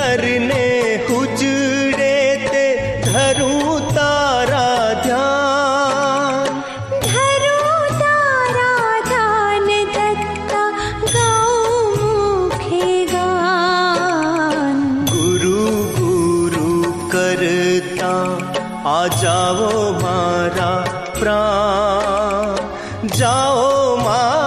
करने हुजड़े ते धरूं तारा ध्यान, धरूं तारा ध्यान दत्ता गाऊं मुखे गान। गुरु गुरु करता आ जाओ मारा प्राण, जाओ मारा